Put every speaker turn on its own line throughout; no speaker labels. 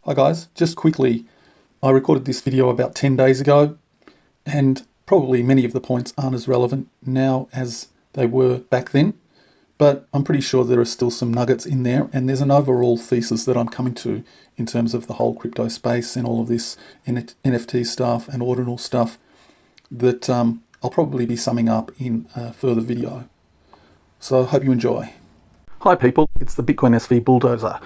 Hi guys, just quickly, I recorded this video about 10 days ago and probably many of the points aren't as relevant now as they were back then, but I'm pretty sure there are still some nuggets in there, and there's an overall thesis that I'm coming to in terms of the whole crypto space and all of this NFT stuff and ordinal stuff that I'll probably be summing up in a further video. So I hope you enjoy. Hi people, it's the Bitcoin SV bulldozer.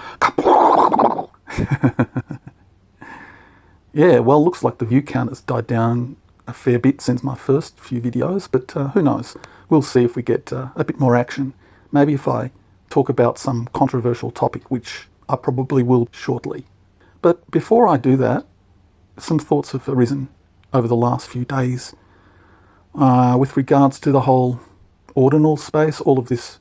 Yeah, well, looks like the view count has died down a fair bit since my first few videos, but who knows? We'll see if we get a bit more action. Maybe if I talk about some controversial topic, which I probably will shortly. But before I do that, some thoughts have arisen over the last few days with regards to the whole ordinal space, all of this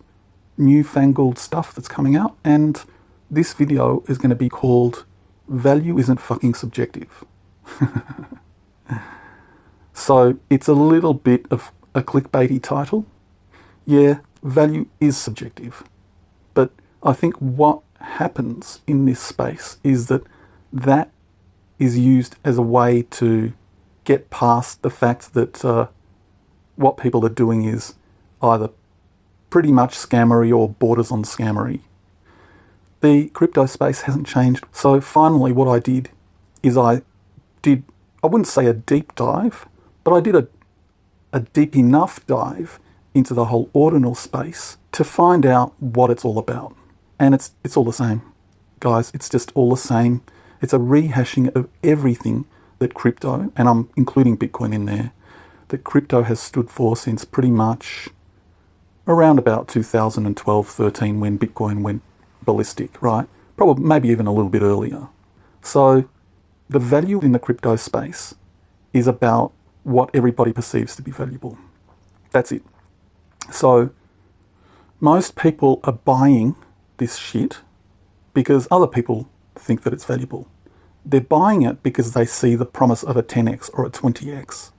newfangled stuff that's coming out, and this video is going to be called Value Isn't Fucking Subjective. So it's a little bit of a clickbaity title. Yeah, value is subjective. But I think what happens in this space is that is used as a way to get past the fact that what people are doing is either pretty much scammery or borders on scammery. The crypto space hasn't changed. So finally what I did is I wouldn't say a deep dive, but I did a deep enough dive into the whole ordinal space to find out what it's all about. And it's all the same, guys. It's just all the same. It's a rehashing of everything that crypto, and I'm including Bitcoin in there, that crypto has stood for since pretty much around about 2012-13 when Bitcoin went ballistic, right? Probably maybe even a little bit earlier. So the value in the crypto space is about what everybody perceives to be valuable. That's it. So most people are buying this shit because other people think that it's valuable. They're buying it because they see the promise of a 10x or a 20x.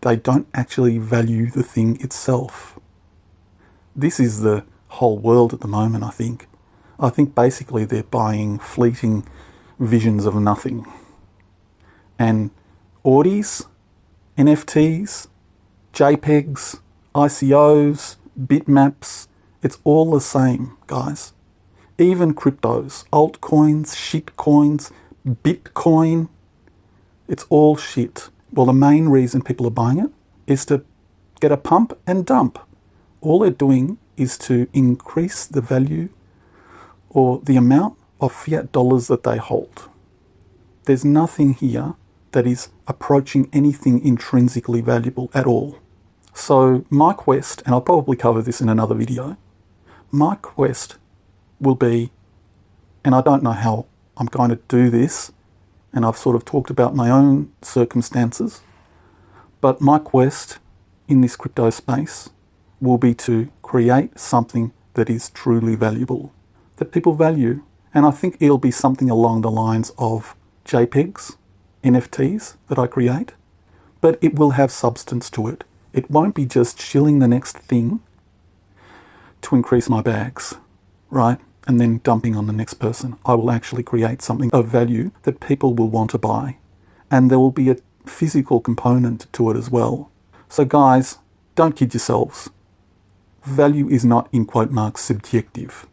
They don't actually value the thing itself. This is the whole world at the moment, I think. I think basically they're buying fleeting visions of nothing. And Audis, NFTs, JPEGs, ICOs, bitmaps, it's all the same, guys. Even cryptos, altcoins, shitcoins, Bitcoin, it's all shit. Well, the main reason people are buying it is to get a pump and dump. All they're doing is to increase the value or the amount of fiat dollars that they hold. There's nothing here that is approaching anything intrinsically valuable at all. So my quest, and I'll probably cover this in another video, my quest will be, and I don't know how I'm going to do this, and I've sort of talked about my own circumstances, but my quest in this crypto space will be to create something that is truly valuable, that people value. And I think it'll be something along the lines of JPEGs, NFTs that I create, but it will have substance to it. It won't be just shilling the next thing to increase my bags, right? And then dumping on the next person. I will actually create something of value that people will want to buy. And there will be a physical component to it as well. So guys, don't kid yourselves. Value is not, in quote marks, subjective.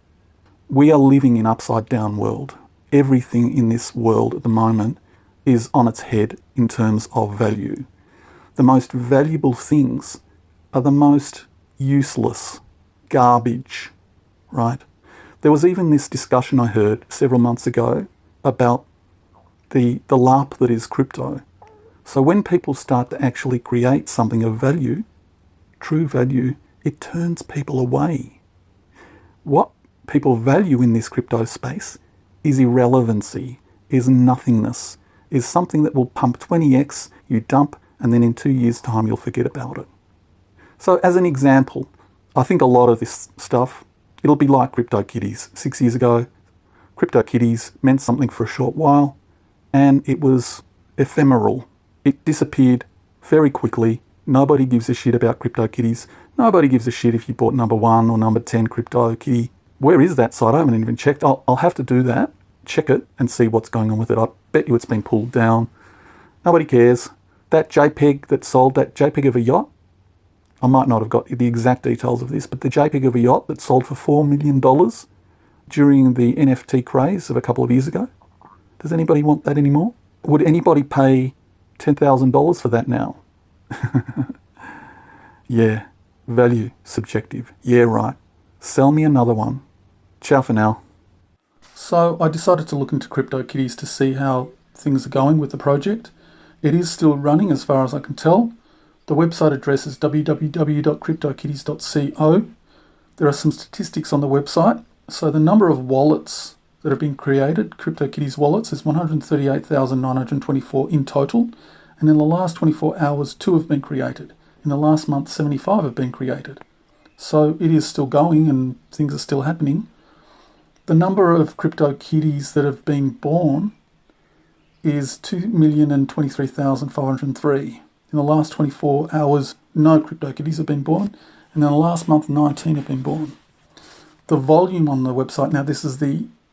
We are living in an upside down world. Everything in this world at the moment is on its head in terms of value. The most valuable things are the most useless garbage, right? There was even this discussion I heard several months ago about the LARP that is crypto. So when people start to actually create something of value, true value, it turns people away. What people value in this crypto space is irrelevancy, is nothingness, is something that will pump 20x, you dump, and then in 2 years' time you'll forget about it. So as an example, I think a lot of this stuff, it'll be like CryptoKitties. 6 years ago, CryptoKitties meant something for a short while, and it was ephemeral. It disappeared very quickly. Nobody gives a shit about CryptoKitties. Nobody gives a shit if you bought number 1 or number 10 CryptoKitty. Where is that site? I haven't even checked. I'll have to do that. check it and see what's going on with it. I bet you it's been pulled down. Nobody cares. That JPEG that sold, that JPEG of a yacht, I might not have got the exact details of this, but the JPEG of a yacht that sold for $4 million during the NFT craze of a couple of years ago. Does anybody want that anymore? Would anybody pay $10,000 for that now? Yeah, value, subjective. Yeah, right. Sell me another one. Ciao for now. So I decided to look into CryptoKitties to see how things are going with the project. It is still running as far as I can tell. The website address is www.cryptokitties.co. There are some statistics on the website. So the number of wallets that have been created, CryptoKitties wallets, is 138,924 in total. And in the last 24 hours, 2 have been created. In the last month, 75 have been created. So it is still going and things are still happening. The number of CryptoKitties that have been born is 2,023,503. In the last 24 hours, no CryptoKitties have been born. And in the last month, 19 have been born. The volume on the website, now this is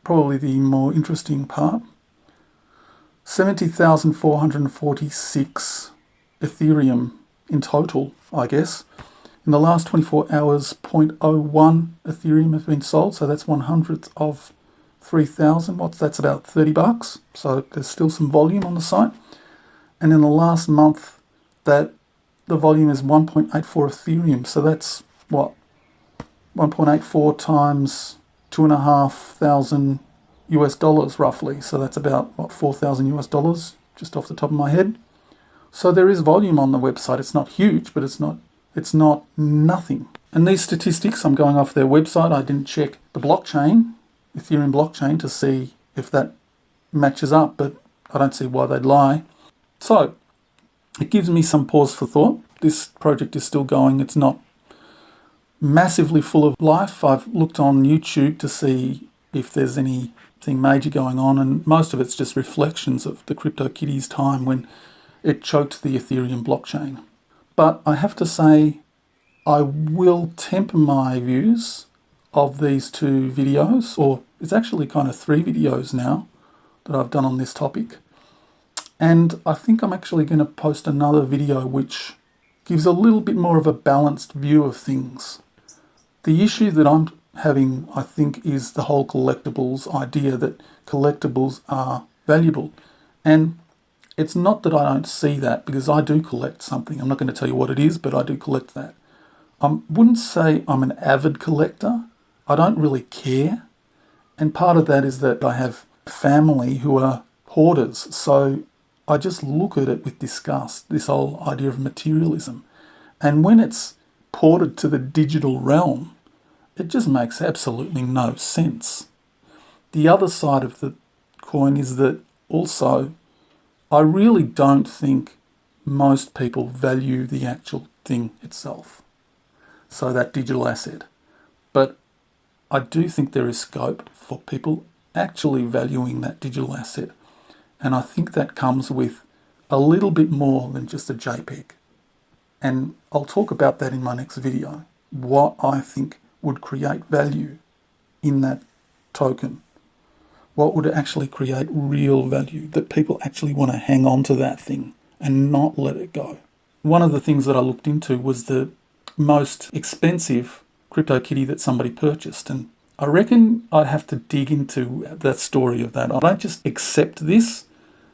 probably the more interesting part, 70,446 Ethereum in total, I guess. In the last 24 hours, 0.01 Ethereum have been sold, so that's 1/100th of 3,000. That's about $30. So there's still some volume on the site. And in the last month, the volume is 1.84 Ethereum. So that's what? 1.84 times $2,500 roughly. So that's about, $4,000 just off the top of my head. So there is volume on the website. It's not huge, but it's not nothing. And these statistics, I'm going off their website. I didn't check the blockchain, Ethereum blockchain, to see if that matches up, but I don't see why they'd lie. So it gives me some pause for thought. This project is still going. It's not massively full of life. I've looked on YouTube to see if there's anything major going on, and most of it's just reflections of the CryptoKitties time when it choked the Ethereum blockchain. But I have to say, I will temper my views of these 2 videos, or it's actually kind of 3 videos now that I've done on this topic. And I think I'm actually going to post another video which gives a little bit more of a balanced view of things. The issue that I'm having, I think, is the whole collectibles idea, that collectibles are valuable. And it's not that I don't see that, because I do collect something. I'm not going to tell you what it is, but I do collect that. I wouldn't say I'm an avid collector. I don't really care. And part of that is that I have family who are hoarders. So I just look at it with disgust, this whole idea of materialism. And when it's ported to the digital realm, it just makes absolutely no sense. The other side of the coin is that also, I really don't think most people value the actual thing itself, so that digital asset. But I do think there is scope for people actually valuing that digital asset. And I think that comes with a little bit more than just a JPEG. And I'll talk about that in my next video, what I think would create value in that token. What would actually create real value, that people actually want to hang on to that thing and not let it go. One of the things that I looked into was the most expensive CryptoKitty that somebody purchased. And I reckon I'd have to dig into that story of that. I don't just accept this.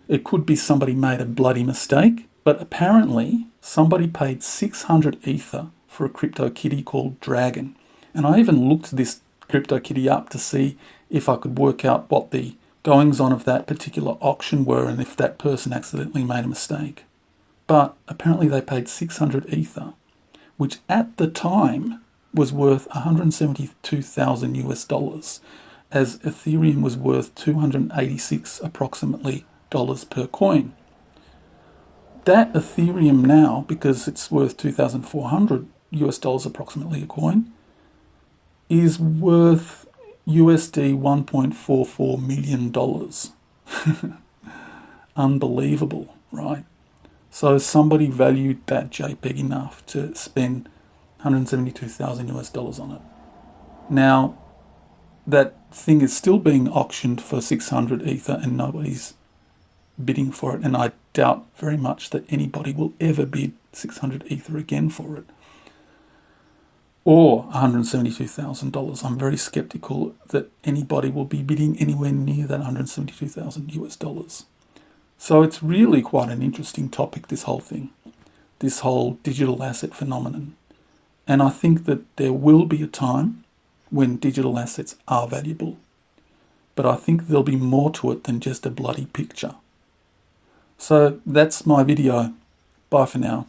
It could be somebody made a bloody mistake, but apparently somebody paid 600 Ether for a CryptoKitty called Dragon. And I even looked this CryptoKitty up to see if I could work out what the goings on of that particular auction were and if that person accidentally made a mistake. But apparently they paid 600 Ether, which at the time was worth 172,000 US dollars, as Ethereum was worth 286 approximately dollars per coin. That Ethereum now, because it's worth 2,400 US dollars approximately a coin, is worth USD $1.44 million. Unbelievable, right? So somebody valued that JPEG enough to spend 172,000 US dollars on it. Now, that thing is still being auctioned for 600 Ether and nobody's bidding for it. And I doubt very much that anybody will ever bid 600 Ether again for it. Or $172,000. I'm very skeptical that anybody will be bidding anywhere near that 172,000 US dollars. So it's really quite an interesting topic, this whole thing, this whole digital asset phenomenon. And I think that there will be a time when digital assets are valuable. But I think there'll be more to it than just a bloody picture. So that's my video. Bye for now.